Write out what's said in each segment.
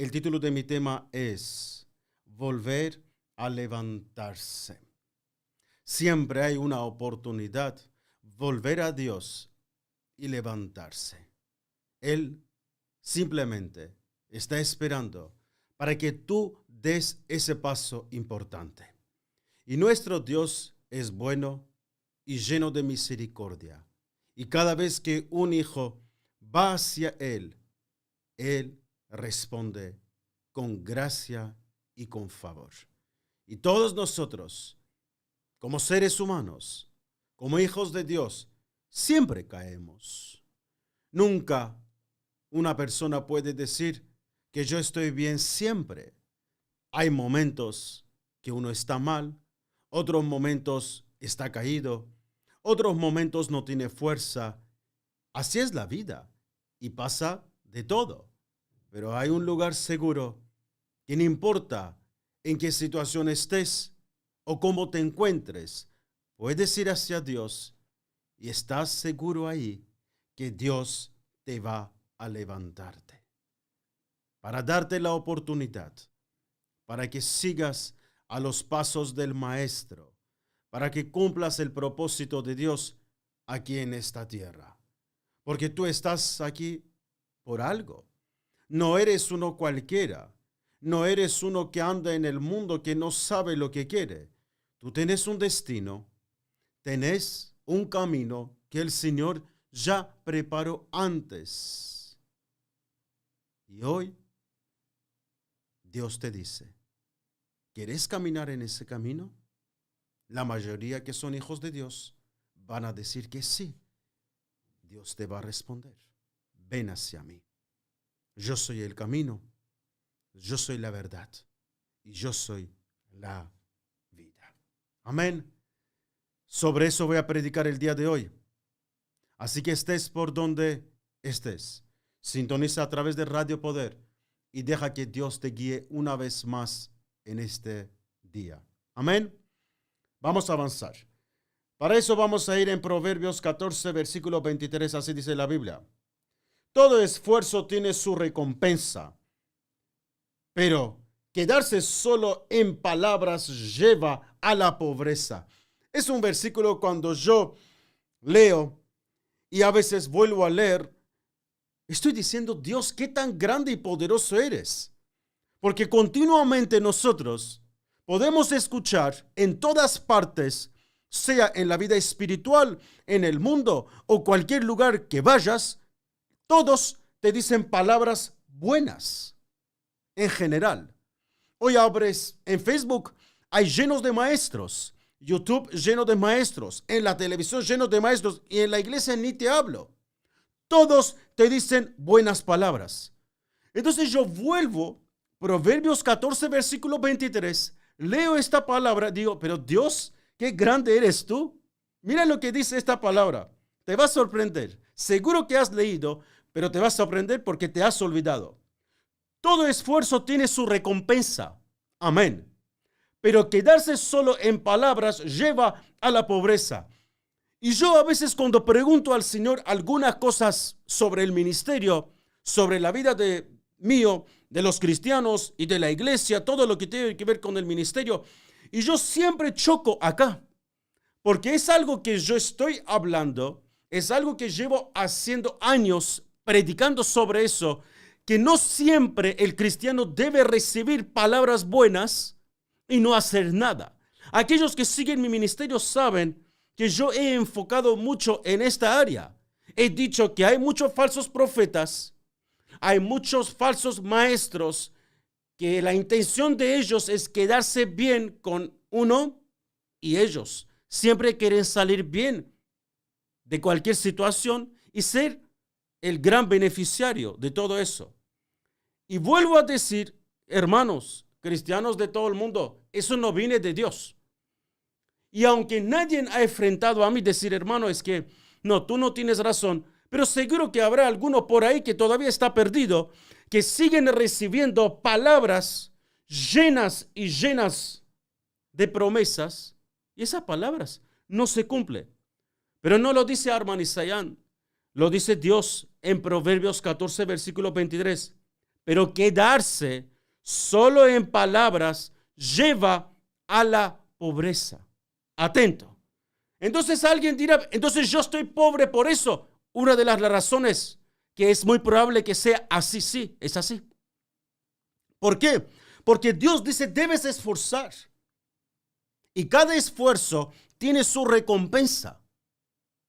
El título de mi tema es Volver a levantarse. Siempre hay una oportunidad, volver a Dios y levantarse. Él simplemente está esperando para que tú des ese paso importante. Y nuestro Dios es bueno y lleno de misericordia. Y cada vez que un hijo va hacia Él responde con gracia y con favor. Y todos nosotros, como seres humanos, como hijos de Dios, siempre caemos. Nunca una persona puede decir que yo estoy bien siempre. Hay momentos que uno está mal, otros momentos está caído, otros momentos no tiene fuerza. Así es la vida y pasa de todo. Pero hay un lugar seguro que no importa en qué situación estés o cómo te encuentres, puedes ir hacia Dios y estás seguro ahí que Dios te va a levantarte para darte la oportunidad, para que sigas a los pasos del Maestro, para que cumplas el propósito de Dios aquí en esta tierra. Porque tú estás aquí por algo. No eres uno cualquiera. No eres uno que anda en el mundo que no sabe lo que quiere. Tú tienes un destino, tenés un camino que el Señor ya preparó antes. Y hoy Dios te dice, ¿quieres caminar en ese camino? La mayoría que son hijos de Dios van a decir que sí. Dios te va a responder, ven hacia mí. Yo soy el camino, yo soy la verdad y yo soy la vida. Amén. Sobre eso voy a predicar el día de hoy. Así que estés por donde estés. Sintoniza a través de Radio Poder y deja que Dios te guíe una vez más en este día. Amén. Vamos a avanzar. Para eso vamos a ir en Proverbios 14, versículo 23. Así dice la Biblia. Todo esfuerzo tiene su recompensa, pero quedarse solo en palabras lleva a la pobreza. Es un versículo cuando yo leo y a veces vuelvo a leer, estoy diciendo, Dios, qué tan grande y poderoso eres. Porque continuamente nosotros podemos escuchar en todas partes, sea en la vida espiritual, en el mundo o cualquier lugar que vayas, todos te dicen palabras buenas en general. Hoy abres en Facebook, hay llenos de maestros, YouTube lleno de maestros, en la televisión lleno de maestros y en la iglesia ni te hablo. Todos te dicen buenas palabras. Entonces yo vuelvo, Proverbios 14, versículo 23, leo esta palabra, digo, pero Dios, qué grande eres tú. Mira lo que dice esta palabra. Te va a sorprender. Seguro que has leído, pero te vas a sorprender porque te has olvidado. Todo esfuerzo tiene su recompensa. Amén. Pero quedarse solo en palabras lleva a la pobreza. Y yo a veces cuando pregunto al Señor algunas cosas sobre el ministerio, sobre la vida de los cristianos y de la iglesia, todo lo que tiene que ver con el ministerio, y yo siempre choco acá, porque es algo que yo estoy hablando, es algo que llevo haciendo años predicando sobre eso, que no siempre el cristiano debe recibir palabras buenas y no hacer nada. Aquellos que siguen mi ministerio saben que yo he enfocado mucho en esta área. He dicho que hay muchos falsos profetas, hay muchos falsos maestros, que la intención de ellos es quedarse bien con uno y ellos siempre quieren salir bien de cualquier situación y ser el gran beneficiario de todo eso. Y vuelvo a decir, hermanos, cristianos de todo el mundo, eso no viene de Dios. Y aunque nadie ha enfrentado a mí decir, hermano, es que no, tú no tienes razón, pero seguro que habrá alguno por ahí que todavía está perdido, que siguen recibiendo palabras llenas y llenas de promesas, y esas palabras no se cumplen. Pero no lo dice Arman Isayán, lo dice Dios en Proverbios 14, versículo 23. Pero quedarse solo en palabras lleva a la pobreza. Atento. Entonces alguien dirá, entonces yo estoy pobre por eso. Una de las razones que es muy probable que sea así, sí, es así. ¿Por qué? Porque Dios dice, debes esforzar. Y cada esfuerzo tiene su recompensa.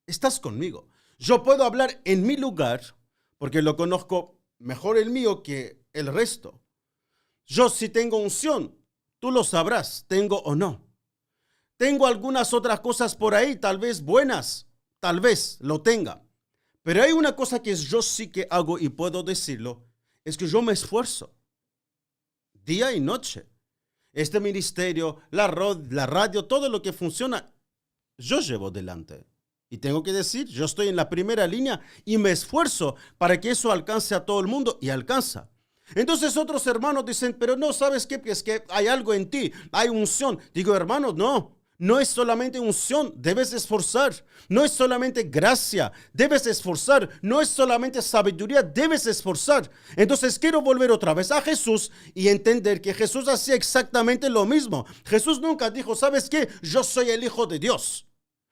Estás conmigo. Yo puedo hablar en mi lugar, porque lo conozco mejor el mío que el resto. Yo si tengo unción, tú lo sabrás, tengo o no. Tengo algunas otras cosas por ahí, tal vez buenas, tal vez lo tenga. Pero hay una cosa que yo sí que hago y puedo decirlo, es que yo me esfuerzo día y noche. Este ministerio, la radio, todo lo que funciona, yo llevo delante. Y tengo que decir, yo estoy en la primera línea y me esfuerzo para que eso alcance a todo el mundo y alcanza. Entonces otros hermanos dicen, pero no, ¿sabes qué? Es que hay algo en ti, hay unción. Digo, hermanos, no es solamente unción, debes esforzar. No es solamente gracia, debes esforzar. No es solamente sabiduría, debes esforzar. Entonces quiero volver otra vez a Jesús y entender que Jesús hacía exactamente lo mismo. Jesús nunca dijo, ¿sabes qué? Yo soy el Hijo de Dios.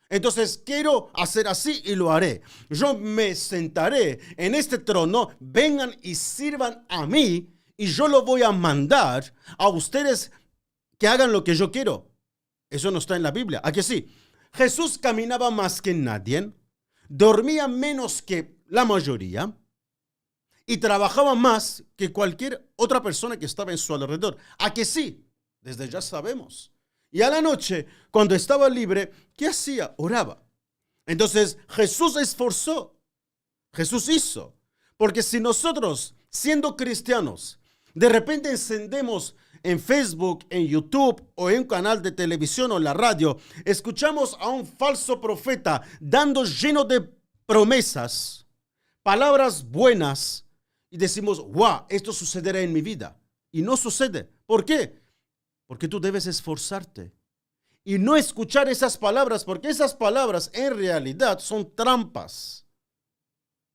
Entonces quiero hacer así y lo haré. Yo me sentaré en este trono, vengan y sirvan a mí y yo lo voy a mandar a ustedes que hagan lo que yo quiero. Eso no está en la Biblia. ¿A que sí? Jesús caminaba más que nadie, dormía menos que la mayoría y trabajaba más que cualquier otra persona que estaba en su alrededor. ¿A que sí? Desde ya sabemos. Y a la noche, cuando estaba libre, ¿qué hacía? Oraba. Entonces Jesús esforzó. Jesús hizo. Porque si nosotros, siendo cristianos, de repente encendemos en Facebook, en YouTube o en un canal de televisión o en la radio, escuchamos a un falso profeta dando lleno de promesas, palabras buenas, y decimos, wow, esto sucederá en mi vida. Y no sucede. ¿Por qué? Porque tú debes esforzarte y no escuchar esas palabras, porque esas palabras en realidad son trampas.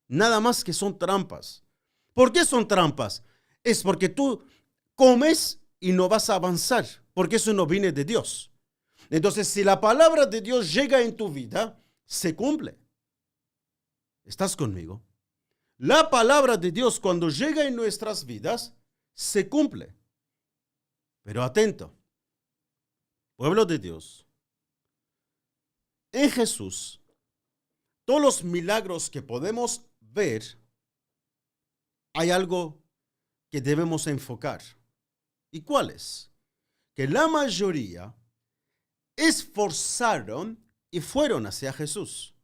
Nada más que son trampas. ¿Por qué son trampas? Es porque tú comes y no vas a avanzar, porque eso no viene de Dios. Entonces, si la palabra de Dios llega en tu vida, se cumple. ¿Estás conmigo? La palabra de Dios cuando llega en nuestras vidas, se cumple. Pero atento, pueblo de Dios, en Jesús, todos los milagros que podemos ver, hay algo que debemos enfocar. ¿Y cuál es? Que la mayoría esforzaron y fueron hacia Jesús.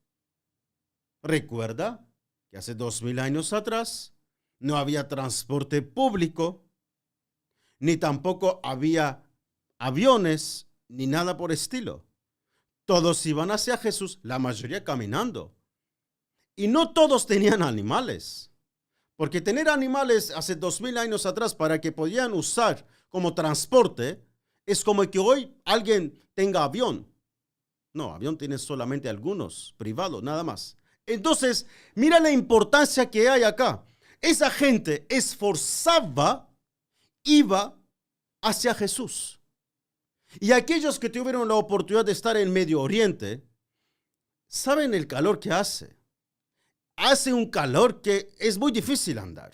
Recuerda que hace 2000 años atrás no había transporte público, ni tampoco había aviones, ni nada por estilo. Todos iban hacia Jesús, la mayoría caminando. Y no todos tenían animales. Porque tener animales hace 2000 años atrás para que podían usar como transporte es como que hoy alguien tenga avión. No, avión tiene solamente algunos, privados, nada más. Entonces, mira la importancia que hay acá. Esa gente esforzaba, iba hacia Jesús. Y aquellos que tuvieron la oportunidad de estar en Medio Oriente, saben el calor que hace. Hace un calor que es muy difícil andar.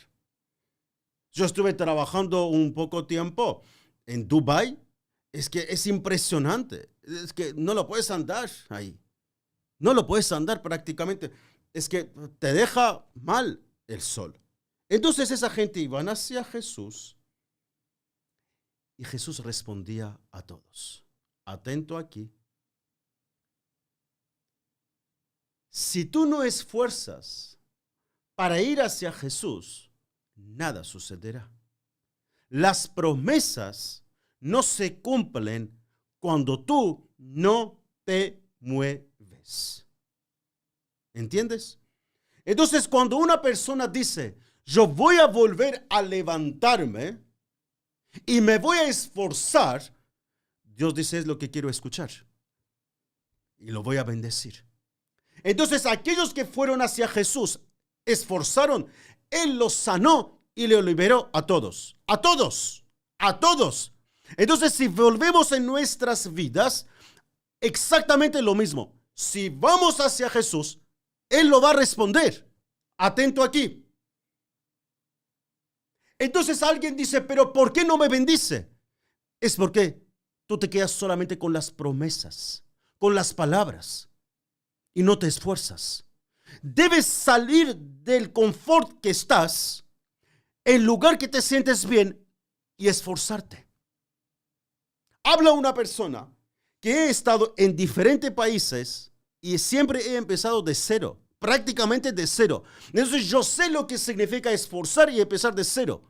Yo estuve trabajando un poco tiempo en Dubái. Es que es impresionante. Es que no lo puedes andar ahí. No lo puedes andar prácticamente. Es que te deja mal el sol. Entonces esa gente iba hacia Jesús. Y Jesús respondía a todos. Atento aquí. Si tú no esfuerzas para ir hacia Jesús, nada sucederá. Las promesas no se cumplen cuando tú no te mueves. ¿Entiendes? Entonces, cuando una persona dice, yo voy a volver a levantarme y me voy a esforzar, Dios dice, es lo que quiero escuchar. Y lo voy a bendecir. Entonces, aquellos que fueron hacia Jesús, esforzaron, Él los sanó y le liberó a todos. A todos. A todos. Entonces, si volvemos en nuestras vidas, exactamente lo mismo. Si vamos hacia Jesús, Él lo va a responder. Atento aquí. Entonces alguien dice, pero ¿por qué no me bendice? Es porque tú te quedas solamente con las promesas, con las palabras y no te esfuerzas. Debes salir del confort que estás, el lugar que te sientes bien y esforzarte. Habla una persona que he estado en diferentes países y siempre he empezado de cero, prácticamente de cero. Entonces yo sé lo que significa esforzar y empezar de cero.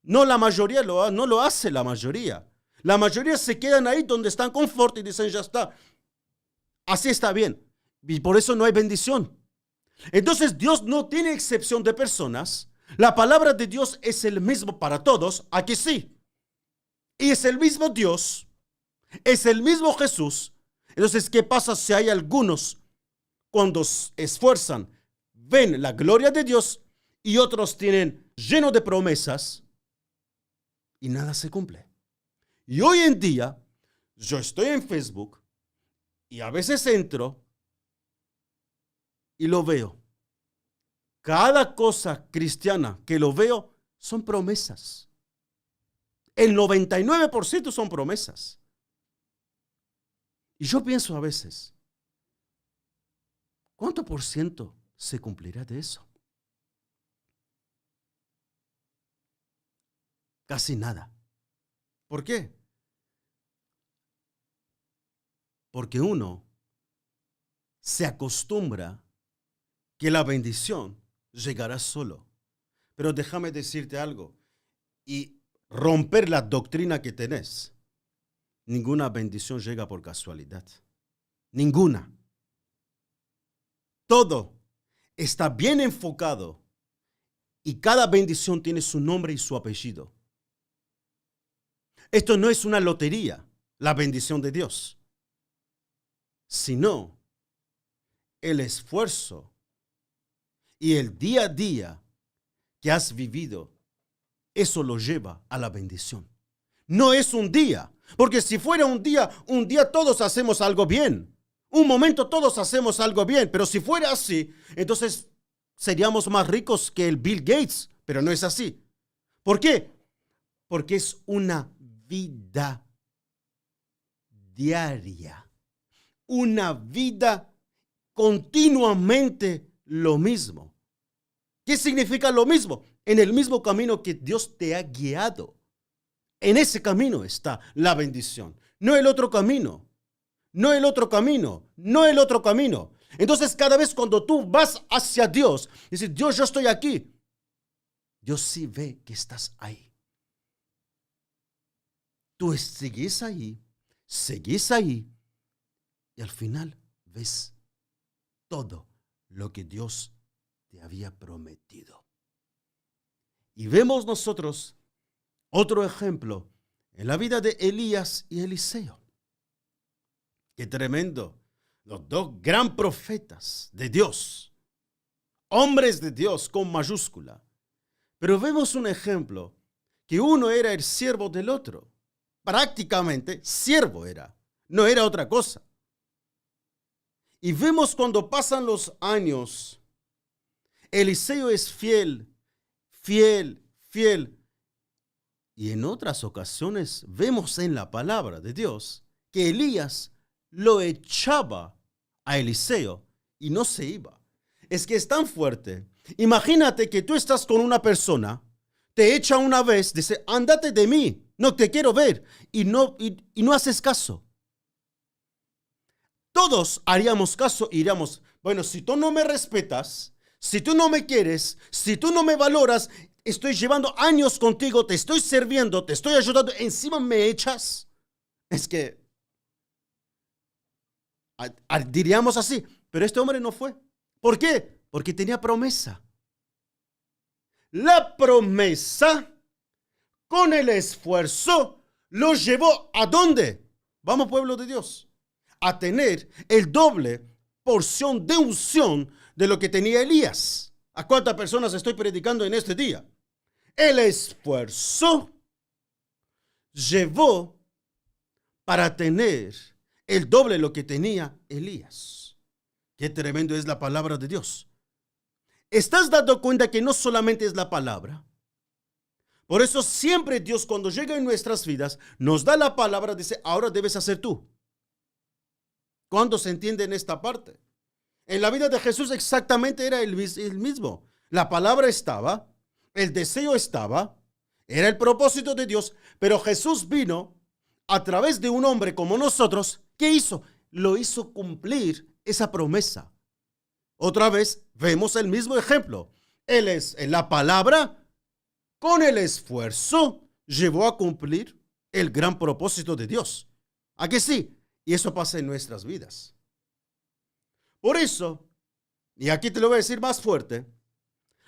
No la mayoría no lo hace la mayoría. La mayoría se quedan ahí donde están confort y dicen ya está. Así está bien. Y por eso no hay bendición. Entonces Dios no tiene excepción de personas. La palabra de Dios es el mismo para todos. Aquí sí. Y es el mismo Dios. Es el mismo Jesús. Entonces, ¿qué pasa si hay algunos cuando se esfuerzan, ven la gloria de Dios y otros tienen lleno de promesas y nada se cumple? Y hoy en día, yo estoy en Facebook y a veces entro y lo veo. Cada cosa cristiana que lo veo son promesas. El 99% son promesas. Y yo pienso a veces, ¿cuánto por ciento se cumplirá de eso? Casi nada. ¿Por qué? Porque uno se acostumbra que la bendición llegará solo. Pero déjame decirte algo y romper la doctrina que tenés. Ninguna bendición llega por casualidad. Ninguna. Todo está bien enfocado y cada bendición tiene su nombre y su apellido. Esto no es una lotería, la bendición de Dios, sino el esfuerzo y el día a día que has vivido, eso lo lleva a la bendición. No es un día, porque si fuera un día todos hacemos algo bien. Un momento todos hacemos algo bien, pero si fuera así, entonces seríamos más ricos que el Bill Gates, pero no es así. ¿Por qué? Porque es una vida diaria, una vida continuamente lo mismo. ¿Qué significa lo mismo? En el mismo camino que Dios te ha guiado. En ese camino está la bendición, no el otro camino, no el otro camino, no el otro camino. Entonces cada vez cuando tú vas hacia Dios, dices, Dios, yo estoy aquí. Dios sí ve que estás ahí. Tú seguís ahí y al final ves todo lo que Dios te había prometido. Y vemos nosotros otro ejemplo en la vida de Elías y Eliseo. Qué tremendo. Los dos gran profetas de Dios, hombres de Dios con mayúscula. Pero vemos un ejemplo que uno era el siervo del otro. Prácticamente siervo era, no era otra cosa. Y vemos cuando pasan los años, Eliseo es fiel. Y en otras ocasiones vemos en la palabra de Dios que Elías lo echaba a Eliseo y no se iba. Es que es tan fuerte. Imagínate que tú estás con una persona, te echa una vez, dice, ándate de mí, no te quiero ver, y no haces caso. Todos haríamos caso y diríamos, bueno, si tú no me respetas, si tú no me quieres, si tú no me valoras, estoy llevando años contigo, te estoy sirviendo, te estoy ayudando, encima me echas. Es que diríamos así, pero este hombre no fue. ¿Por qué? Porque tenía promesa. La promesa con el esfuerzo lo llevó ¿a dónde? Vamos, pueblo de Dios, a tener el doble porción de unción de lo que tenía Elías. ¿A cuántas personas estoy predicando en este día? El esfuerzo llevó para tener el doble de lo que tenía Elías. Qué tremendo es la palabra de Dios. ¿Estás dando cuenta que no solamente es la palabra? Por eso siempre Dios, cuando llega en nuestras vidas, nos da la palabra, dice, ahora debes hacer tú. ¿Cuándo se entiende en esta parte? En la vida de Jesús exactamente era el mismo. La palabra estaba, el deseo estaba, era el propósito de Dios, pero Jesús vino a través de un hombre como nosotros. ¿Qué hizo? Lo hizo cumplir esa promesa. Otra vez vemos el mismo ejemplo. Él es en la palabra, con el esfuerzo, llevó a cumplir el gran propósito de Dios. ¿A que sí? Y eso pasa en nuestras vidas. Por eso, y aquí te lo voy a decir más fuerte,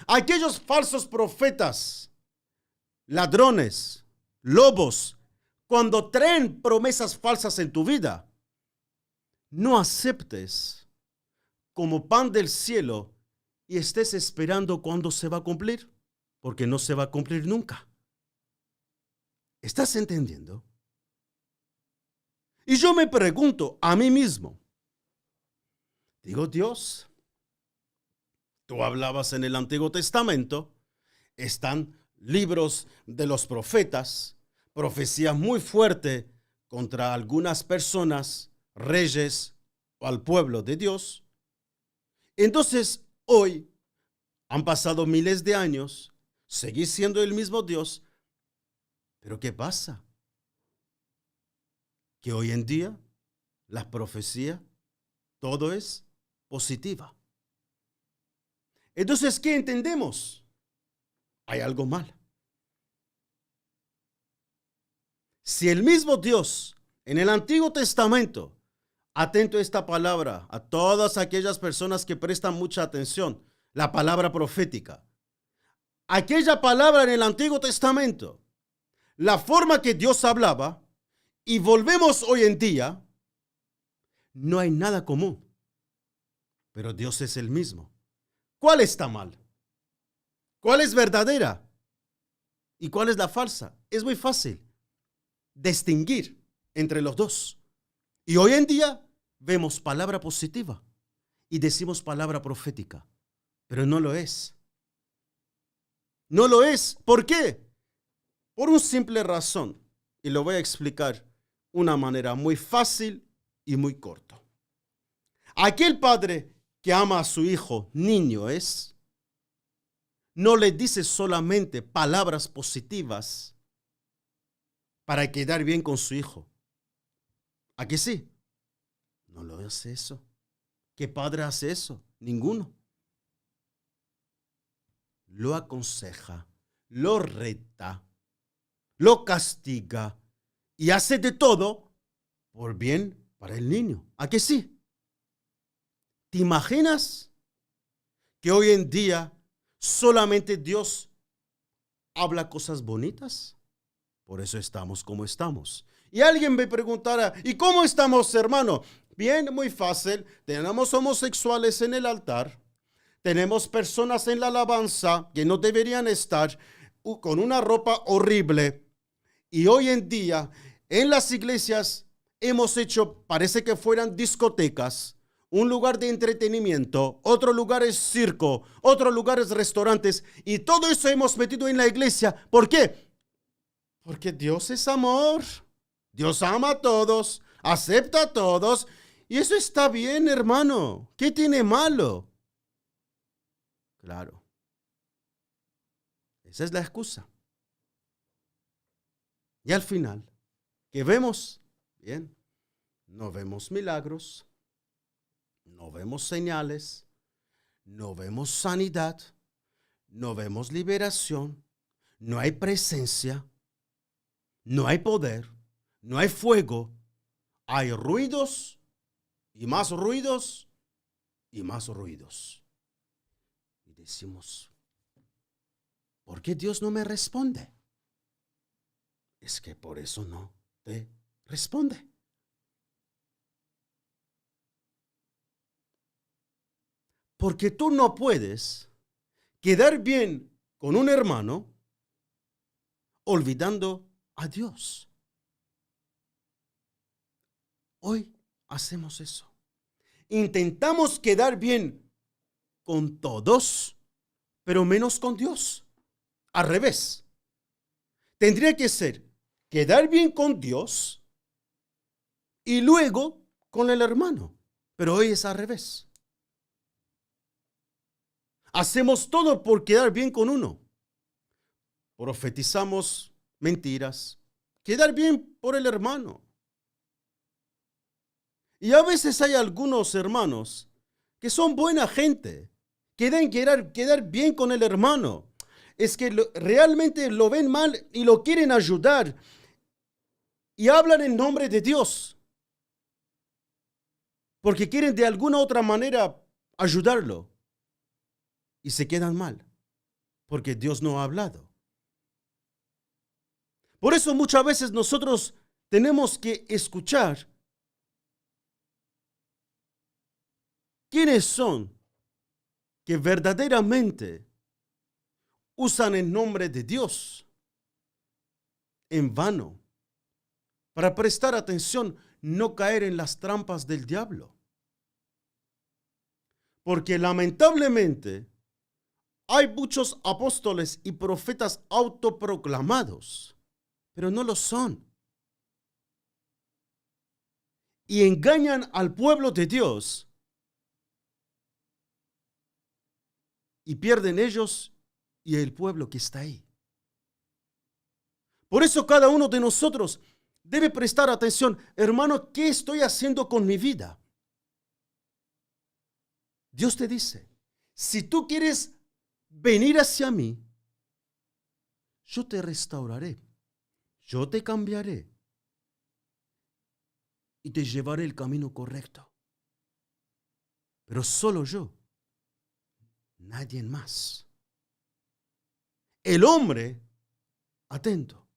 aquellos falsos profetas, ladrones, lobos, cuando traen promesas falsas en tu vida, no aceptes como pan del cielo y estés esperando cuándo se va a cumplir, porque no se va a cumplir nunca. ¿Estás entendiendo? Y yo me pregunto a mí mismo, digo, Dios, tú hablabas en el Antiguo Testamento, están libros de los profetas, profecía muy fuerte contra algunas personas, reyes o al pueblo de Dios. Entonces, hoy han pasado miles de años, seguís siendo el mismo Dios, pero ¿qué pasa? Que hoy en día la profecía, todo es positiva. Entonces, ¿qué entendemos? Hay algo mal. Si el mismo Dios en el Antiguo Testamento, atento a esta palabra, a todas aquellas personas que prestan mucha atención, la palabra profética, aquella palabra en el Antiguo Testamento, la forma que Dios hablaba, y volvemos hoy en día, no hay nada común, pero Dios es el mismo. ¿Cuál está mal? ¿Cuál es verdadera? ¿Y cuál es la falsa? Es muy fácil distinguir entre los dos. Y hoy en día vemos palabra positiva y decimos palabra profética, pero no lo es. No lo es. ¿Por qué? Por una simple razón, y lo voy a explicar de una manera muy fácil y muy corta. Aquel padre que ama a su hijo, niño no le dice solamente palabras positivas para quedar bien con su hijo. ¿A que sí? No lo hace eso. ¿Qué padre hace eso? Ninguno. Lo aconseja, lo reta, lo castiga y hace de todo por bien para el niño. ¿A que sí? ¿Te imaginas que hoy en día solamente Dios habla cosas bonitas? Por eso estamos como estamos. Y alguien me preguntara, ¿y cómo estamos, hermano? Bien, muy fácil. Tenemos homosexuales en el altar. Tenemos personas en la alabanza que no deberían estar con una ropa horrible. Y hoy en día, en las iglesias, hemos hecho, parece que fueran discotecas, un lugar de entretenimiento, otro lugar es circo, otro lugar es restaurantes. Y todo eso hemos metido en la iglesia. ¿Por qué? Porque Dios es amor. Dios ama a todos, acepta a todos. Y eso está bien, hermano. ¿Qué tiene malo? Claro. Esa es la excusa. Y al final, ¿qué vemos? Bien, no vemos milagros, no vemos señales, no vemos sanidad, no vemos liberación, no hay presencia, no hay poder, no hay fuego, hay ruidos y más ruidos y más ruidos. Y decimos, ¿por qué Dios no me responde? Es que por eso no te responde. Porque tú no puedes quedar bien con un hermano olvidando a Dios. Hoy hacemos eso. Intentamos quedar bien con todos, pero menos con Dios. Al revés. Tendría que ser quedar bien con Dios y luego con el hermano. Pero hoy es al revés. Hacemos todo por quedar bien con uno. Profetizamos mentiras. Quedar bien por el hermano. Y a veces hay algunos hermanos que son buena gente. Quieren quedar bien con el hermano. Es que realmente lo ven mal y lo quieren ayudar. Y hablan en nombre de Dios. Porque quieren de alguna otra manera ayudarlo. Y se quedan mal. Porque Dios no ha hablado. Por eso muchas veces nosotros tenemos que escuchar quiénes son que verdaderamente usan el nombre de Dios en vano para prestar atención, no caer en las trampas del diablo. Porque lamentablemente hay muchos apóstoles y profetas autoproclamados, pero no lo son. Y engañan al pueblo de Dios y pierden ellos y el pueblo que está ahí. Por eso cada uno de nosotros debe prestar atención. Hermano, ¿qué estoy haciendo con mi vida? Dios te dice, si tú quieres venir hacia mí, yo te restauraré, yo te cambiaré y te llevaré el camino correcto. Pero solo yo, nadie más. El hombre, atento,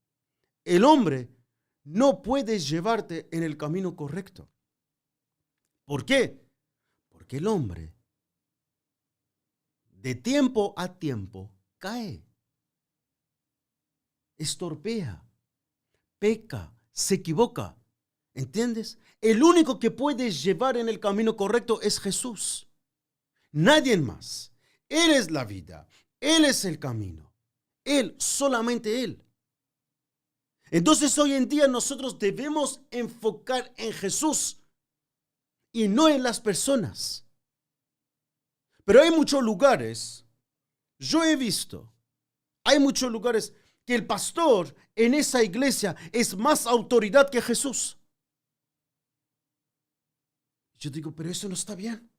el hombre no puede llevarte en el camino correcto. ¿Por qué? Porque el hombre de tiempo a tiempo cae, estorpea, peca, se equivoca. ¿Entiendes? El único que puede llevar en el camino correcto es Jesús. Nadie más. Él es la vida. Él es el camino. Él, solamente Él. Entonces hoy en día nosotros debemos enfocar en Jesús y no en las personas. Pero hay muchos lugares, yo he visto, hay muchos lugares que el pastor en esa iglesia es más autoridad que Jesús. Yo digo, pero eso no está bien.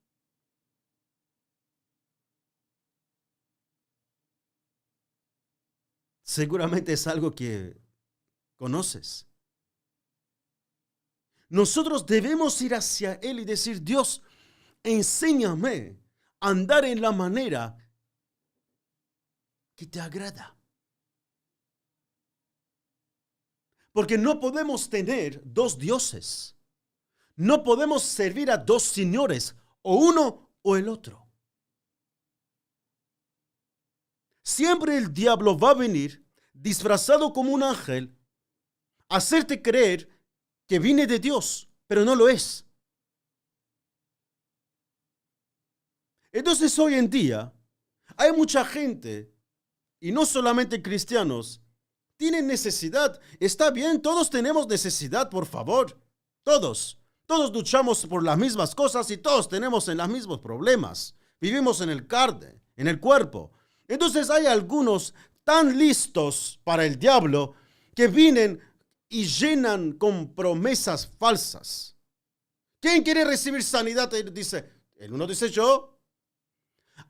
Seguramente es algo que conoces. Nosotros debemos ir hacia Él y decir, Dios, enséñame a andar en la manera que te agrada. Porque no podemos tener dos dioses. No podemos servir a dos señores, o uno o el otro. Siempre el diablo va a venir disfrazado como un ángel, a hacerte creer que viene de Dios, pero no lo es. Entonces hoy en día hay mucha gente, y no solamente cristianos, tienen necesidad. Está bien, todos tenemos necesidad, por favor. Todos luchamos por las mismas cosas y todos tenemos en los mismos problemas. Vivimos en el carne, en el cuerpo. Entonces hay algunos tan listos para el diablo que vienen y llenan con promesas falsas. ¿Quién quiere recibir sanidad? El uno dice yo.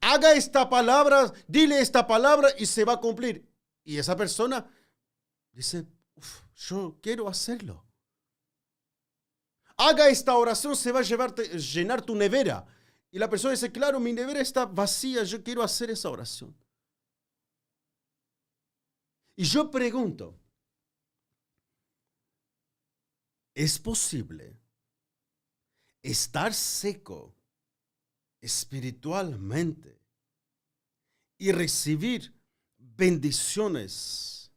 Haga esta palabra, dile esta palabra y se va a cumplir. Y esa persona dice, yo quiero hacerlo. Haga esta oración, se va a llenar tu nevera. Y la persona dice, claro, mi nevera está vacía, yo quiero hacer esa oración. Y yo pregunto, ¿es posible estar seco espiritualmente y recibir bendiciones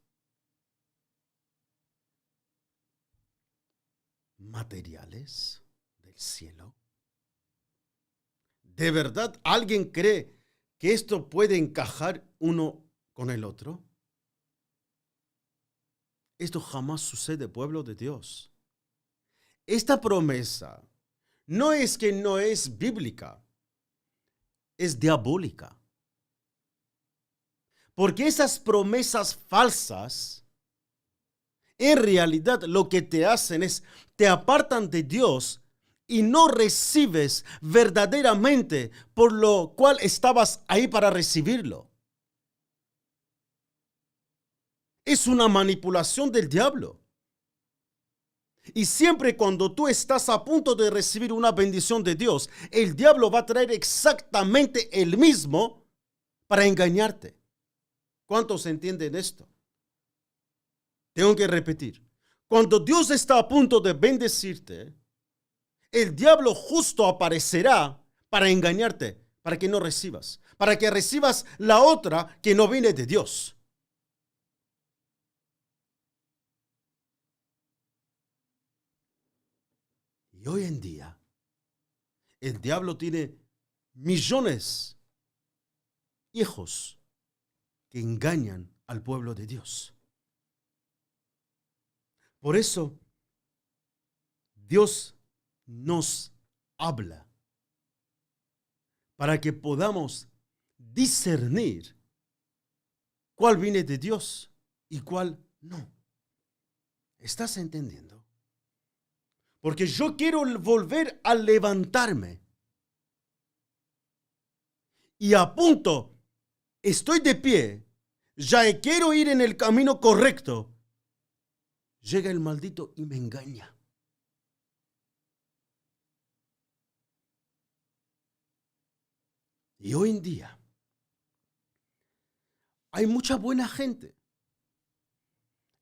materiales del cielo? ¿De verdad alguien cree que esto puede encajar uno con el otro? Esto jamás sucede, pueblo de Dios. Esta promesa no es que no es bíblica, es diabólica. Porque esas promesas falsas, en realidad lo que te hacen es, te apartan de Dios y no recibes verdaderamente por lo cual estabas ahí para recibirlo. Es una manipulación del diablo. Y siempre cuando tú estás a punto de recibir una bendición de Dios, el diablo va a traer exactamente el mismo para engañarte. ¿Cuántos entienden esto? Tengo que repetir. Cuando Dios está a punto de bendecirte, el diablo justo aparecerá para engañarte, para que no recibas, para que recibas la otra que no viene de Dios. Y hoy en día, el diablo tiene millones de hijos que engañan al pueblo de Dios. Por eso, Dios nos habla para que podamos discernir cuál viene de Dios y cuál no. ¿Estás entendiendo? Porque yo quiero volver a levantarme. Y a punto, estoy de pie, ya quiero ir en el camino correcto. Llega el maldito y me engaña. Y hoy en día hay mucha buena gente.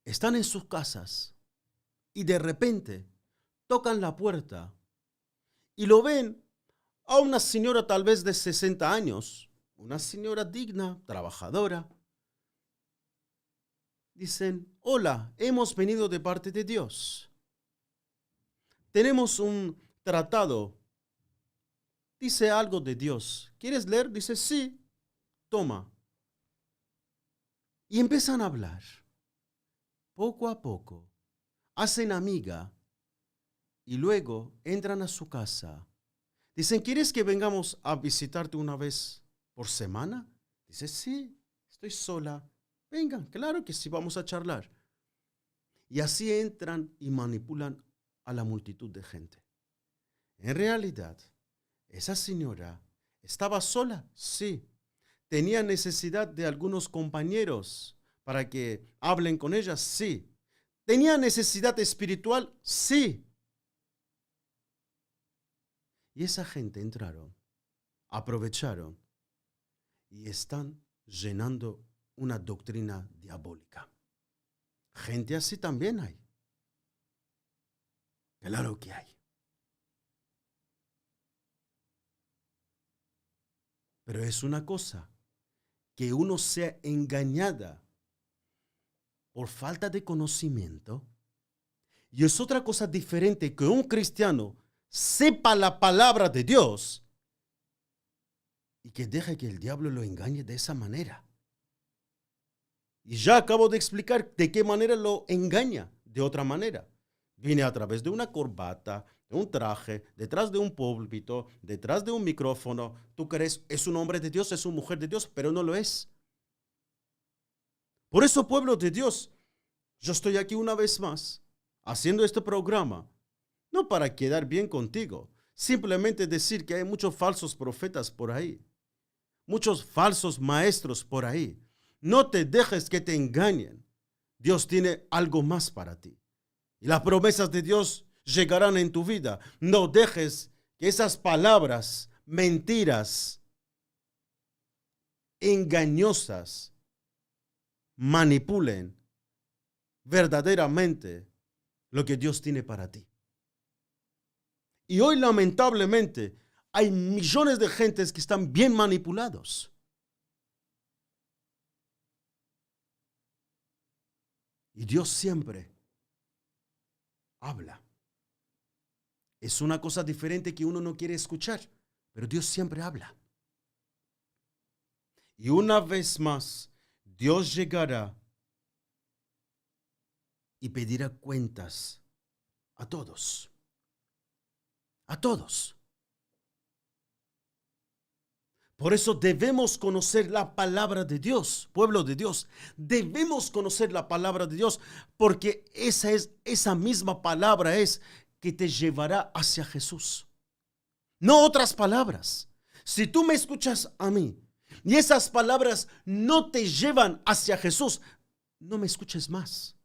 Están en sus casas y de repente tocan la puerta y lo ven a una señora tal vez de 60 años, una señora digna, trabajadora. Dicen, hola, hemos venido de parte de Dios. Tenemos un tratado. Dice algo de Dios. ¿Quieres leer? Dice, sí, toma. Y empiezan a hablar. Poco a poco. Hacen amiga. Y luego entran a su casa. Dicen, ¿quieres que vengamos a visitarte una vez por semana? Dice, sí, estoy sola. Vengan, claro que sí, vamos a charlar. Y así entran y manipulan a la multitud de gente. En realidad, esa señora estaba sola, sí. Tenía necesidad de algunos compañeros para que hablen con ella, sí. Tenía necesidad espiritual, sí. Y esa gente entraron, aprovecharon y están llenando una doctrina diabólica. Gente así también hay. Claro que hay. Pero es una cosa que uno sea engañada por falta de conocimiento. Y es otra cosa diferente que un cristiano sepa la palabra de Dios y que deje que el diablo lo engañe de esa manera. Y ya acabo de explicar de qué manera lo engaña. De otra manera. Viene a través de una corbata, de un traje, detrás de un púlpito, detrás de un micrófono. Tú crees, es un hombre de Dios, es una mujer de Dios, pero no lo es. Por eso, pueblo de Dios, yo estoy aquí una vez más, haciendo este programa, no para quedar bien contigo, simplemente decir que hay muchos falsos profetas por ahí, muchos falsos maestros por ahí. No te dejes que te engañen. Dios tiene algo más para ti. Y las promesas de Dios llegarán en tu vida. No dejes que esas palabras, mentiras, engañosas, manipulen verdaderamente lo que Dios tiene para ti. Y hoy, lamentablemente, hay millones de gentes que están bien manipulados. Y Dios siempre habla. Es una cosa diferente que uno no quiere escuchar, pero Dios siempre habla. Y una vez más, Dios llegará y pedirá cuentas a todos. A todos. Por eso debemos conocer la palabra de Dios, pueblo de Dios. Debemos conocer la palabra de Dios porque esa misma palabra es que te llevará hacia Jesús. No otras palabras. Si tú me escuchas a mí y esas palabras no te llevan hacia Jesús, no me escuches más.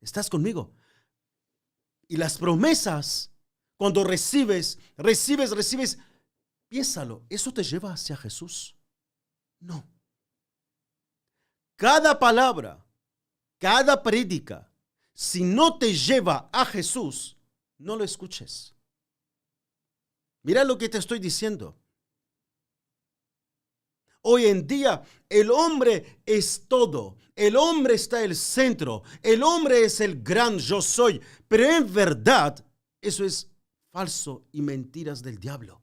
¿Estás conmigo? Y las promesas, cuando recibes, piénsalo, ¿eso te lleva hacia Jesús? No. Cada palabra, cada prédica, si no te lleva a Jesús, no lo escuches. Mira lo que te estoy diciendo. Hoy en día el hombre es todo. El hombre está en el centro. El hombre es el gran yo soy. Pero en verdad eso es falso y mentiras del diablo.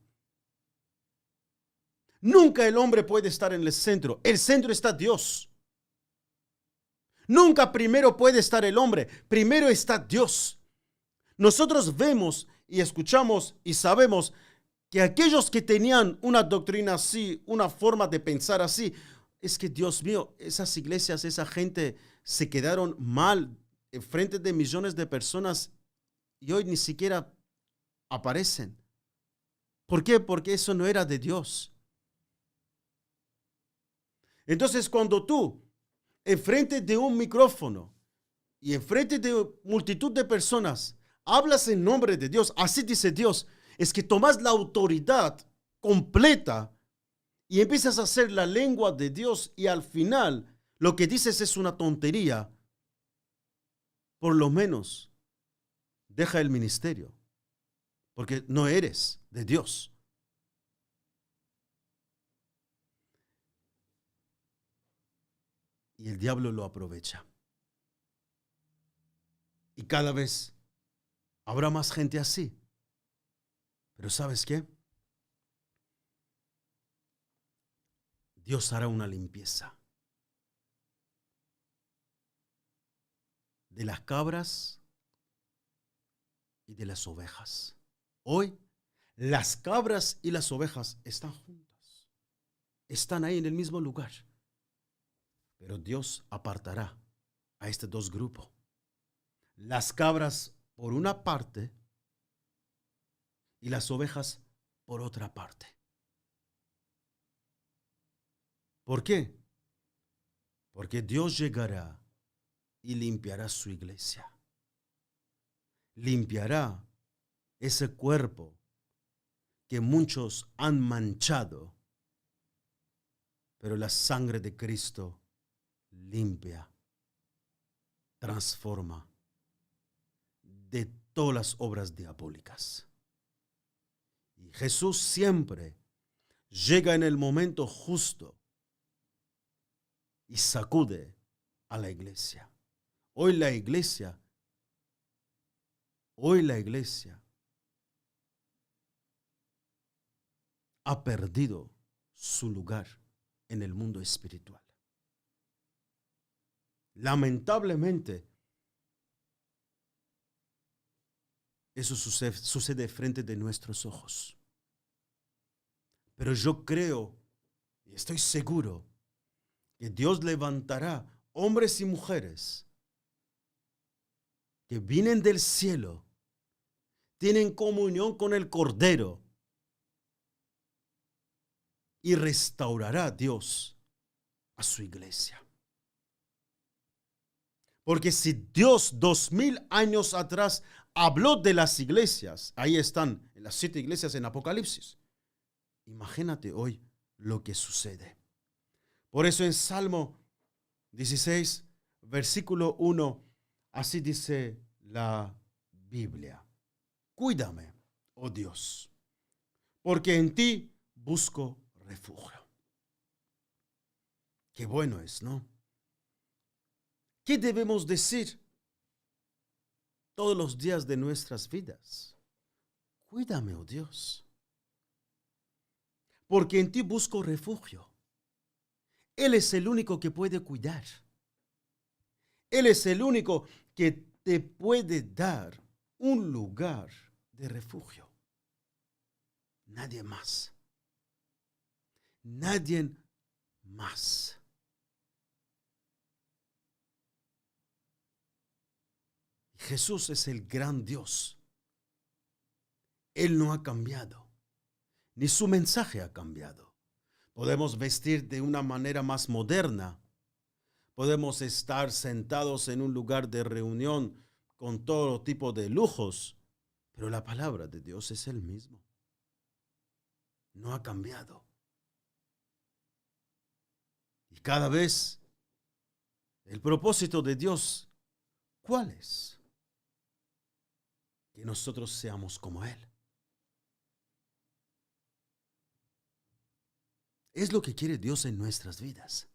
Nunca el hombre puede estar en el centro. El centro está Dios. Nunca primero puede estar el hombre. Primero está Dios. Nosotros vemos y escuchamos y sabemos que aquellos que tenían una doctrina así, una forma de pensar así, es que Dios mío, esas iglesias, esa gente se quedaron mal en frente de millones de personas y hoy ni siquiera aparecen. ¿Por qué? Porque eso no era de Dios. Entonces, cuando tú, enfrente de un micrófono y enfrente de multitud de personas, hablas en nombre de Dios, así dice Dios, es que tomas la autoridad completa y empiezas a hacer la lengua de Dios y al final lo que dices es una tontería. Por lo menos, deja el ministerio, porque no eres de Dios. Y el diablo lo aprovecha. Y cada vez habrá más gente así. Pero ¿sabes qué? Dios hará una limpieza de las cabras y de las ovejas. Hoy, las cabras y las ovejas están juntas. Están ahí en el mismo lugar. Pero Dios apartará a estos dos grupos. Las cabras por una parte y las ovejas por otra parte. ¿Por qué? Porque Dios llegará y limpiará su iglesia. Limpiará ese cuerpo que muchos han manchado, pero la sangre de Cristo limpia, transforma de todas las obras diabólicas. Y Jesús siempre llega en el momento justo y sacude a la iglesia. Hoy la iglesia ha perdido su lugar en el mundo espiritual. Lamentablemente, eso sucede frente de nuestros ojos. Pero yo creo y estoy seguro que Dios levantará hombres y mujeres que vienen del cielo, tienen comunión con el Cordero y restaurará Dios a su iglesia. Porque si Dios 2000 años atrás habló de las iglesias, ahí están las 7 iglesias en Apocalipsis. Imagínate hoy lo que sucede. Por eso en Salmo 16, versículo 1, así dice la Biblia. Cuídame, oh Dios, porque en ti busco refugio. Qué bueno es, ¿no? ¿Qué debemos decir todos los días de nuestras vidas? cuídame, oh Dios, porque en ti busco refugio. Él es el único que puede cuidar. Él es el único que te puede dar un lugar de refugio. Nadie más. Nadie más. Jesús es el gran Dios. Él no ha cambiado, ni su mensaje ha cambiado. Podemos vestir de una manera más moderna. Podemos estar sentados en un lugar de reunión con todo tipo de lujos, pero la palabra de Dios es el mismo. No ha cambiado. Y cada vez el propósito de Dios, ¿cuál es? Que nosotros seamos como Él. Es lo que quiere Dios en nuestras vidas.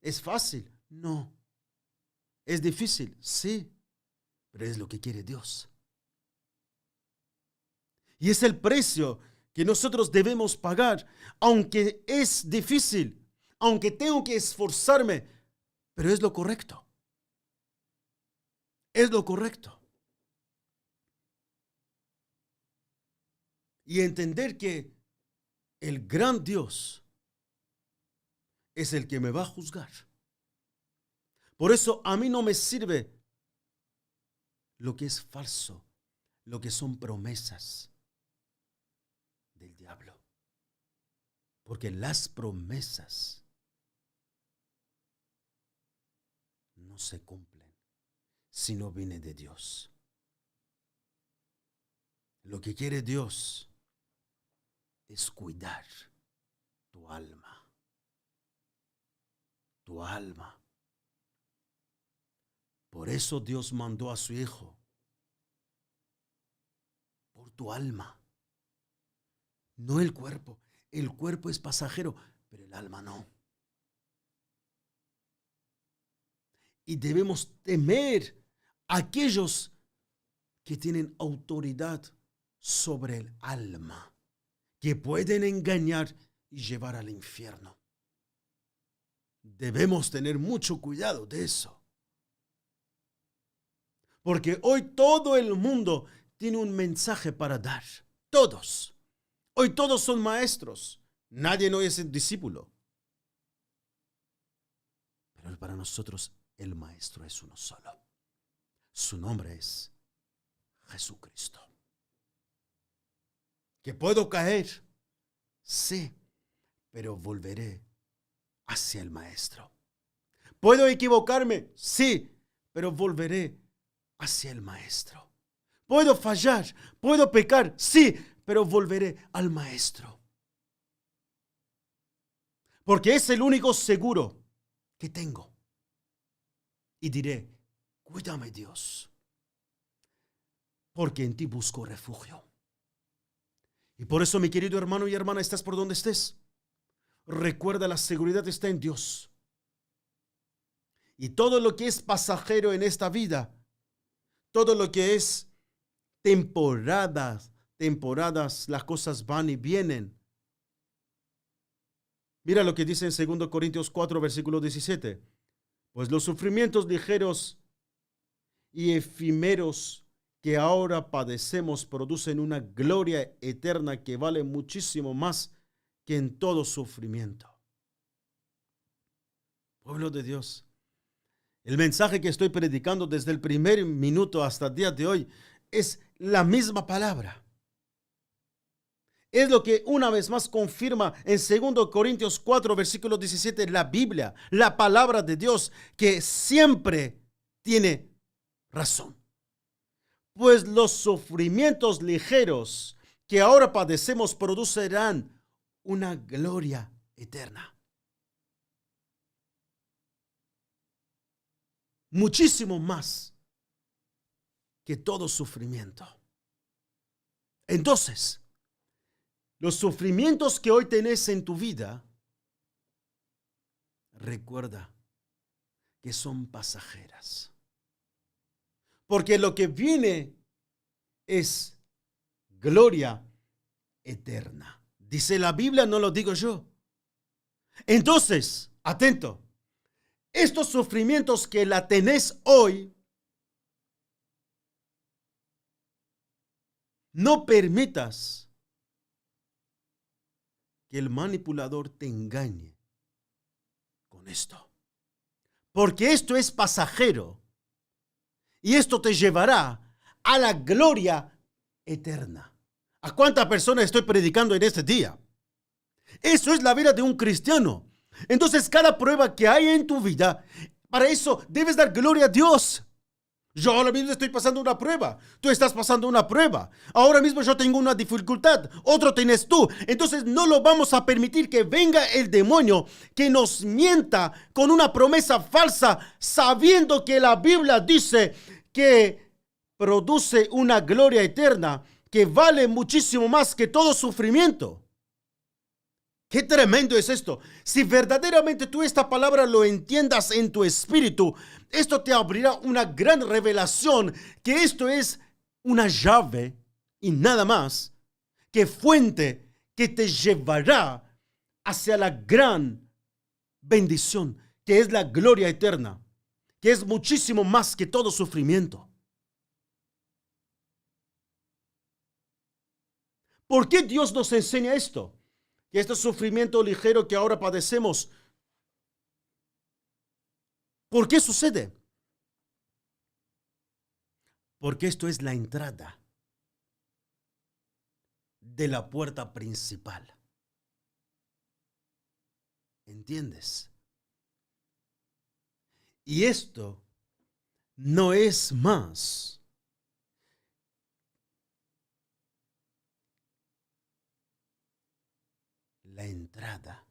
¿Es fácil? No. ¿Es difícil? Sí. Pero es lo que quiere Dios. Y es el precio que nosotros debemos pagar, aunque es difícil, aunque tengo que esforzarme, pero es lo correcto. Es lo correcto. Y entender que el gran Dios es el que me va a juzgar. Por eso a mí no me sirve lo que es falso, lo que son promesas del diablo. Porque las promesas no se cumplen si no viene de Dios. Lo que quiere Dios es cuidar tu alma. Tu alma. Por eso Dios mandó a su Hijo. Por tu alma. No el cuerpo. El cuerpo es pasajero, pero el alma no. Y debemos temer a aquellos que tienen autoridad sobre el alma, que pueden engañar y llevar al infierno. Debemos tener mucho cuidado de eso. Porque hoy todo el mundo tiene un mensaje para dar. Todos. Hoy todos son maestros. Nadie hoy es el discípulo. Pero para nosotros el maestro es uno solo. Su nombre es Jesucristo. ¿Que puedo caer? Sí, pero volveré hacia el maestro. ¿Puedo equivocarme? Sí, pero volveré hacia el maestro. ¿Puedo fallar? ¿Puedo pecar? Sí, pero volveré al maestro. Porque es el único seguro que tengo. Y diré, cuídame Dios, porque en ti busco refugio. Y por eso, mi querido hermano y hermana, estás por donde estés. Recuerda, la seguridad está en Dios. Y todo lo que es pasajero en esta vida, todo lo que es temporadas, las cosas van y vienen. Mira lo que dice en 2 Corintios 4, versículo 17. Pues los sufrimientos ligeros y efímeros que ahora padecemos producen una gloria eterna que vale muchísimo más que en todo sufrimiento. Pueblo de Dios, el mensaje que estoy predicando desde el primer minuto hasta el día de hoy es la misma palabra. Es lo que una vez más confirma en 2 Corintios 4, versículo 17, la Biblia, la palabra de Dios, que siempre tiene razón. Pues los sufrimientos ligeros que ahora padecemos producirán una gloria eterna. Muchísimo más que todo sufrimiento. Entonces, los sufrimientos que hoy tenés en tu vida, recuerda que son pasajeras. Porque lo que viene es gloria eterna. Dice la Biblia, no lo digo yo. Entonces, atento, estos sufrimientos que la tenés hoy, no permitas que el manipulador te engañe con esto. Porque esto es pasajero y esto te llevará a la gloria eterna. ¿A cuántas personas estoy predicando en este día? Eso es la vida de un cristiano. Entonces, cada prueba que hay en tu vida, para eso debes dar gloria a Dios. Yo ahora mismo estoy pasando una prueba. Tú estás pasando una prueba. Ahora mismo yo tengo una dificultad. Otro tienes tú. Entonces no lo vamos a permitir que venga el demonio que nos mienta con una promesa falsa, sabiendo que la Biblia dice que produce una gloria eterna que vale muchísimo más que todo sufrimiento. Qué tremendo es esto. Si verdaderamente tú esta palabra lo entiendas en tu espíritu, esto te abrirá una gran revelación que esto es una llave y nada más que fuente que te llevará hacia la gran bendición, que es la gloria eterna, que es muchísimo más que todo sufrimiento. ¿Por qué Dios nos enseña esto? Que este sufrimiento ligero que ahora padecemos, ¿por qué sucede? Porque esto es la entrada de la puerta principal. ¿Entiendes? Y esto no es más la entrada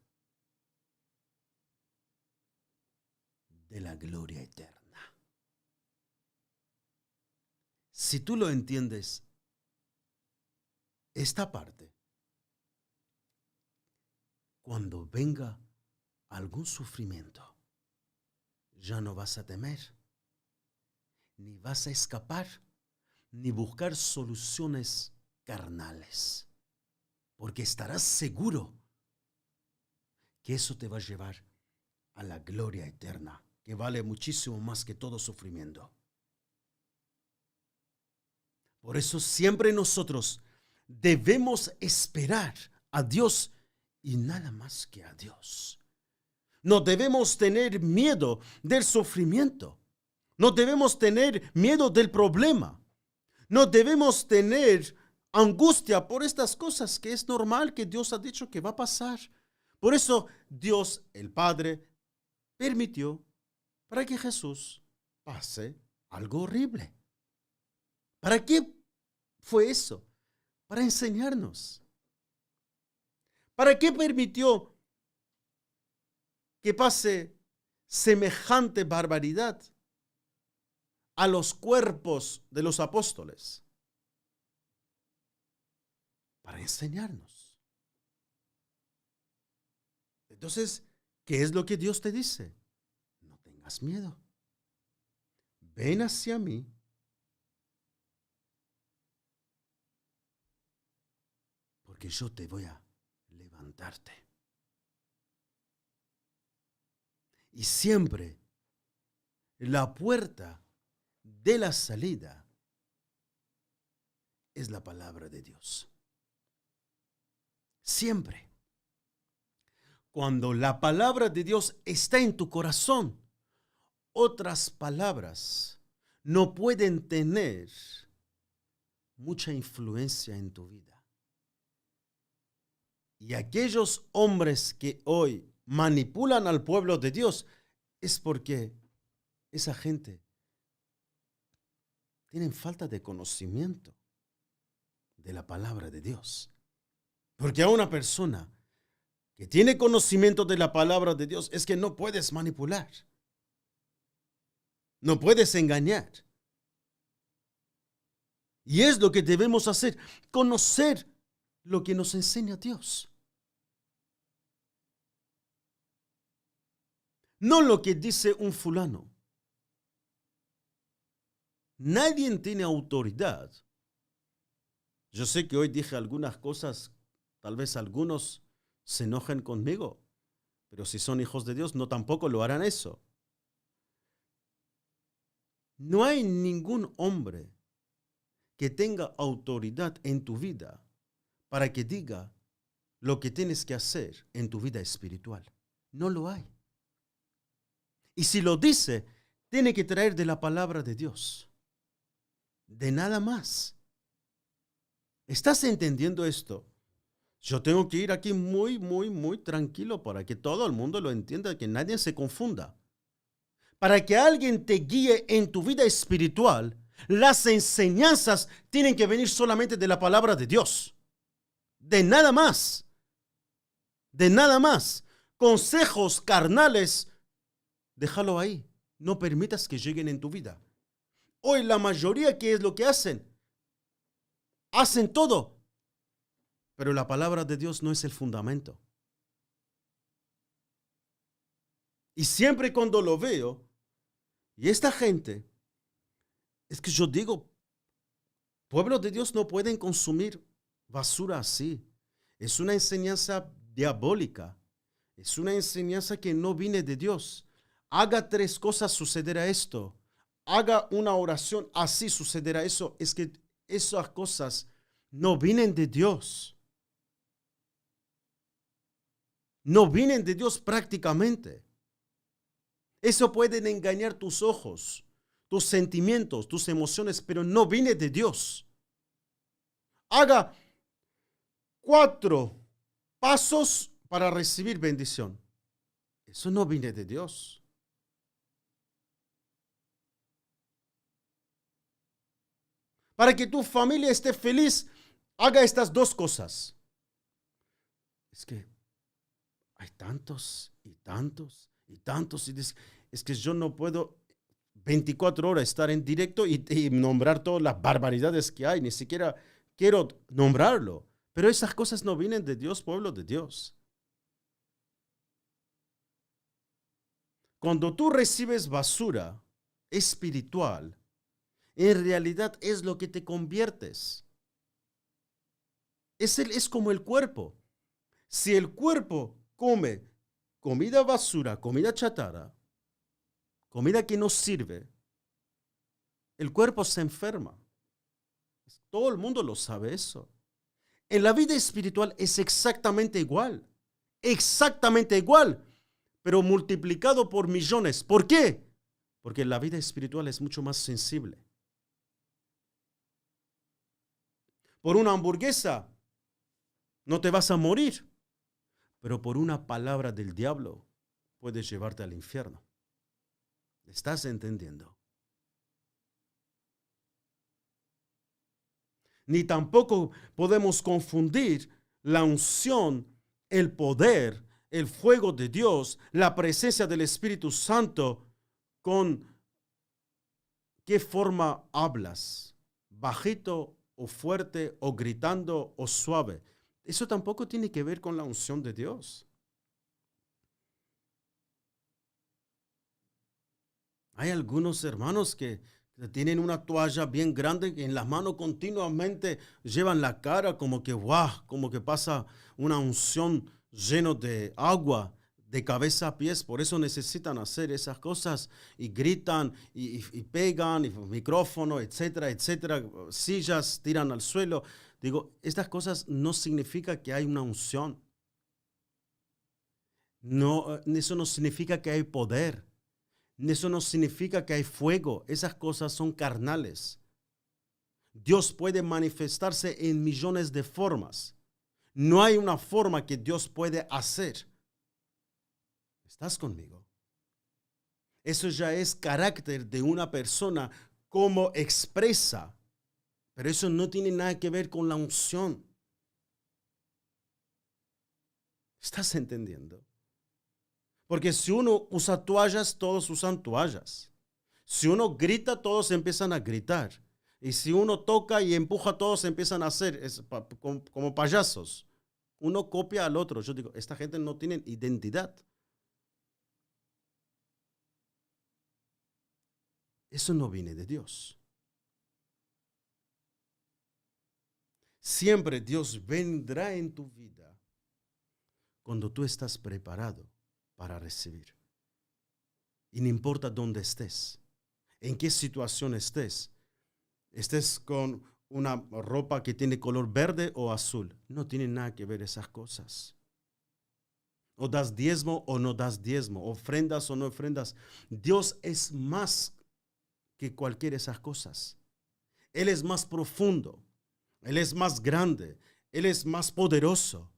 de la gloria eterna. Si tú lo entiendes, esta parte, cuando venga algún sufrimiento, ya no vas a temer, ni vas a escapar, ni buscar soluciones carnales, porque estarás seguro que eso te va a llevar a la gloria eterna, que vale muchísimo más que todo sufrimiento. Por eso siempre nosotros debemos esperar a Dios y nada más que a Dios. No debemos tener miedo del sufrimiento. No debemos tener miedo del problema. No debemos tener angustia por estas cosas que es normal, que Dios ha dicho que va a pasar. Por eso Dios, el Padre, permitió para que Jesús pase algo horrible. ¿Para qué fue eso? Para enseñarnos. ¿Para qué permitió que pase semejante barbaridad a los cuerpos de los apóstoles? Para enseñarnos. Entonces, ¿qué es lo que Dios te dice? No tengas miedo. Ven hacia mí. Porque yo te voy a levantarte. Y siempre la puerta de la salida es la palabra de Dios. Siempre. Cuando la palabra de Dios está en tu corazón, otras palabras no pueden tener mucha influencia en tu vida. Y aquellos hombres que hoy manipulan al pueblo de Dios es porque esa gente tienen falta de conocimiento de la palabra de Dios. Porque a una persona que tiene conocimiento de la palabra de Dios es que no puedes manipular. No puedes engañar. Y es lo que debemos hacer, conocer lo que nos enseña Dios. No lo que dice un fulano. Nadie tiene autoridad Yo sé que hoy dije algunas cosas, tal vez algunos se enojen conmigo, pero si son hijos de Dios, no tampoco lo harán eso. No hay ningún hombre que tenga autoridad en tu vida para que diga lo que tienes que hacer en tu vida espiritual. No lo hay. Y si lo dice, tiene que traer de la palabra de Dios. De nada más. ¿Estás entendiendo esto? Yo tengo que ir aquí muy tranquilo para que todo el mundo lo entienda, que nadie se confunda. Para que alguien te guíe en tu vida espiritual, las enseñanzas tienen que venir solamente de la palabra de Dios. De nada más. De nada más. Consejos carnales, déjalo ahí. No permitas que lleguen en tu vida. Hoy la mayoría, ¿qué es lo que hacen? Hacen todo. Pero la palabra de Dios no es el fundamento. Y siempre cuando lo veo, y esta gente, es que yo digo, pueblo de Dios no pueden consumir basura así. Es una enseñanza diabólica. Es una enseñanza que no viene de Dios. Haga 3 cosas, sucederá esto. Haga una oración, así sucederá eso. Es que esas cosas no vienen de Dios. No vienen de Dios prácticamente. Eso puede engañar tus ojos, tus sentimientos, tus emociones, pero no viene de Dios. Haga 4 pasos para recibir bendición. Eso no viene de Dios. Para que tu familia esté feliz, haga estas 2 cosas. Es que hay tantos y tantos y tantos. Es que yo no puedo 24 horas estar en directo y nombrar todas las barbaridades que hay. Ni siquiera quiero nombrarlo. Pero esas cosas no vienen de Dios, pueblo de Dios. Cuando tú recibes basura espiritual, en realidad es lo que te conviertes. Es como el cuerpo. Si el cuerpo come comida basura, comida chatarra, comida que no sirve, el cuerpo se enferma. Todo el mundo lo sabe eso. En la vida espiritual es exactamente igual. Exactamente igual, pero multiplicado por millones. ¿Por qué? Porque la vida espiritual es mucho más sensible. Por una hamburguesa no te vas a morir, pero por una palabra del diablo puedes llevarte al infierno. ¿Estás entendiendo? Ni tampoco podemos confundir la unción, el poder, el fuego de Dios, la presencia del Espíritu Santo con qué forma hablas, bajito o fuerte o gritando o suave. Eso tampoco tiene que ver con la unción de Dios. Hay algunos hermanos que tienen una toalla bien grande en las manos continuamente, llevan la cara como que, wow, como que pasa una unción lleno de agua de cabeza a pies. Por eso necesitan hacer esas cosas y gritan y pegan, y micrófono, etcétera, etcétera, sillas tiran al suelo. Digo, estas cosas no significa que hay una unción. No, eso no significa que hay poder. Eso no significa que hay fuego. Esas cosas son carnales. Dios puede manifestarse en millones de formas. No hay una forma que Dios puede hacer. ¿Estás conmigo? Eso ya es carácter de una persona, cómo expresa. Pero eso no tiene nada que ver con la unción. ¿Estás entendiendo? Porque si uno usa toallas, todos usan toallas. Si uno grita, todos empiezan a gritar. Y si uno toca y empuja, todos empiezan a hacer como payasos. Uno copia al otro. Yo digo, esta gente no tiene identidad. Eso no viene de Dios. Siempre Dios vendrá en tu vida cuando tú estás preparado para recibir. Y no importa dónde estés, en qué situación estés con una ropa que tiene color verde o azul, no tiene nada que ver esas cosas. O das diezmo o no das diezmo, ofrendas o no ofrendas. Dios es más que cualquiera de esas cosas. Él es más profundo, Él es más grande, Él es más poderoso.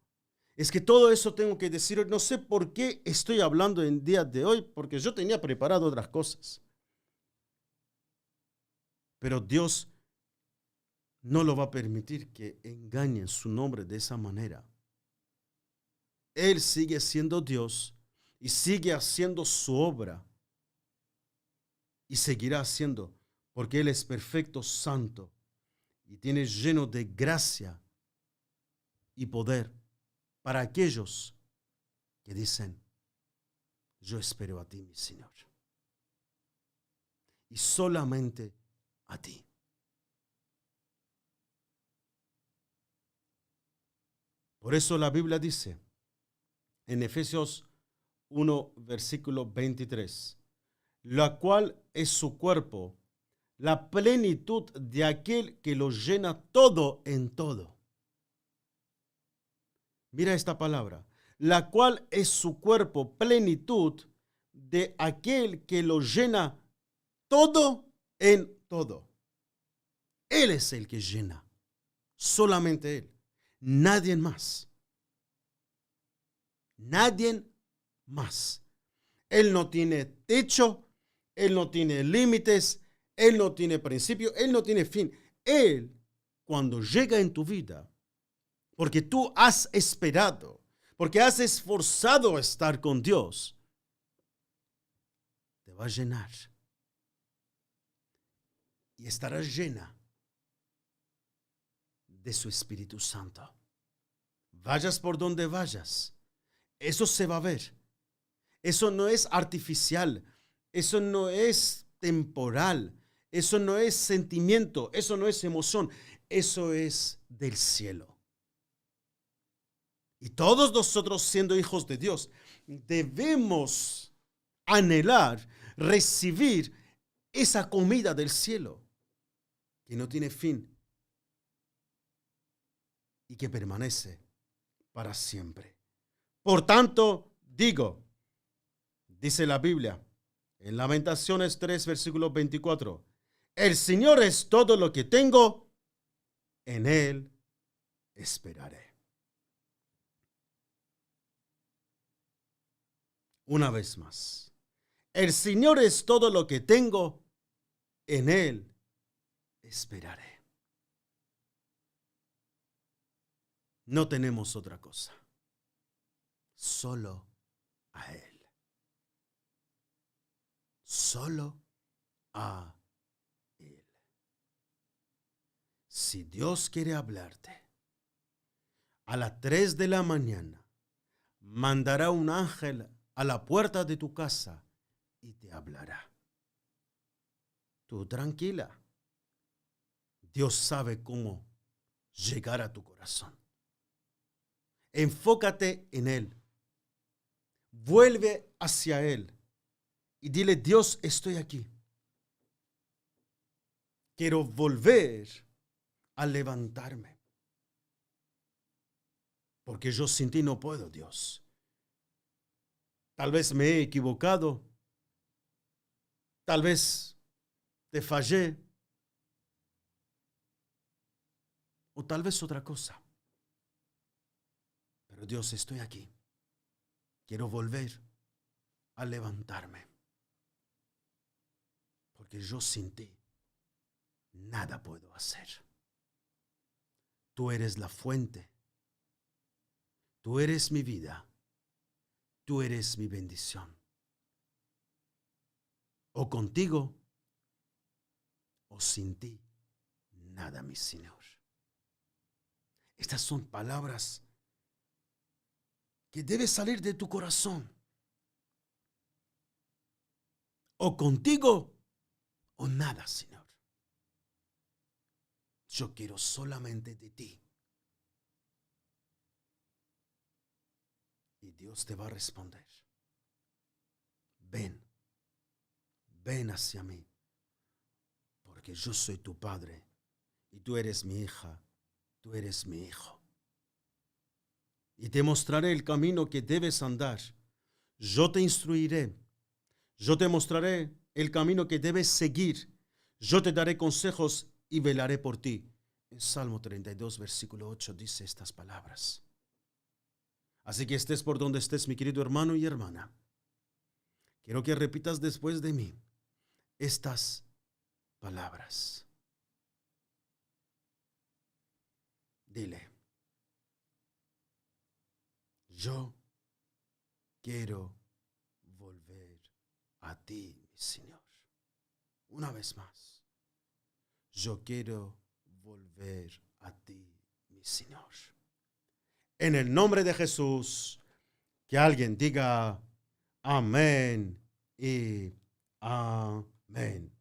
Es que todo eso tengo que decir, no sé por qué estoy hablando en día de hoy, porque yo tenía preparado otras cosas. Pero Dios no lo va a permitir que engañen su nombre de esa manera. Él sigue siendo Dios y sigue haciendo su obra y seguirá haciendo, porque Él es perfecto, santo y tiene lleno de gracia y poder para aquellos que dicen, yo espero a ti, mi Señor, y solamente a ti. Por eso la Biblia dice en Efesios 1, versículo 23, la cual es su cuerpo, la plenitud de aquel que lo llena todo en todo. Mira esta palabra, la cual es su cuerpo, plenitud de aquel que lo llena todo en todo. Él es el que llena, solamente Él, nadie más. Nadie más. Él no tiene techo, Él no tiene límites, Él no tiene principio, Él no tiene fin. Él, cuando llega en tu vida, porque tú has esperado, porque has esforzado a estar con Dios, te va a llenar. Y estarás llena de su Espíritu Santo. Vayas por donde vayas, eso se va a ver. Eso no es artificial, eso no es temporal, eso no es sentimiento, eso no es emoción, eso es del cielo. Y todos nosotros, siendo hijos de Dios, debemos anhelar, recibir esa comida del cielo que no tiene fin y que permanece para siempre. Por tanto, digo, dice la Biblia, en Lamentaciones 3, versículo 24, el Señor es todo lo que tengo, en Él esperaré. Una vez más, el Señor es todo lo que tengo, en Él esperaré. No tenemos otra cosa, solo a Él. Solo a Él. Si Dios quiere hablarte, a las 3 de la mañana, mandará un ángel a la puerta de tu casa y te hablará. Tú tranquila. Dios sabe cómo llegar a tu corazón. Enfócate en Él. Vuelve hacia Él y dile, Dios, estoy aquí. Quiero volver a levantarme. Porque yo sin ti no puedo, Dios. Tal vez me he equivocado. Tal vez te fallé. O tal vez otra cosa. Pero Dios, estoy aquí. Quiero volver a levantarme. Porque yo sin ti nada puedo hacer. Tú eres la fuente. Tú eres mi vida. Tú eres mi bendición. O contigo o sin ti, nada, mi Señor. Estas son palabras que deben salir de tu corazón. O contigo o nada, Señor. Yo quiero solamente de ti. Y Dios te va a responder. Ven, ven hacia mí, porque yo soy tu padre y tú eres mi hija, tú eres mi hijo. Y te mostraré el camino que debes andar. Yo te instruiré. Yo te mostraré el camino que debes seguir. Yo te daré consejos y velaré por ti. En Salmo 32, versículo 8 dice estas palabras. Así que estés por donde estés, mi querido hermano y hermana. Quiero que repitas después de mí estas palabras. Dile, yo quiero volver a ti, mi Señor. Una vez más, yo quiero volver a ti, mi Señor. En el nombre de Jesús, que alguien diga amén y amén.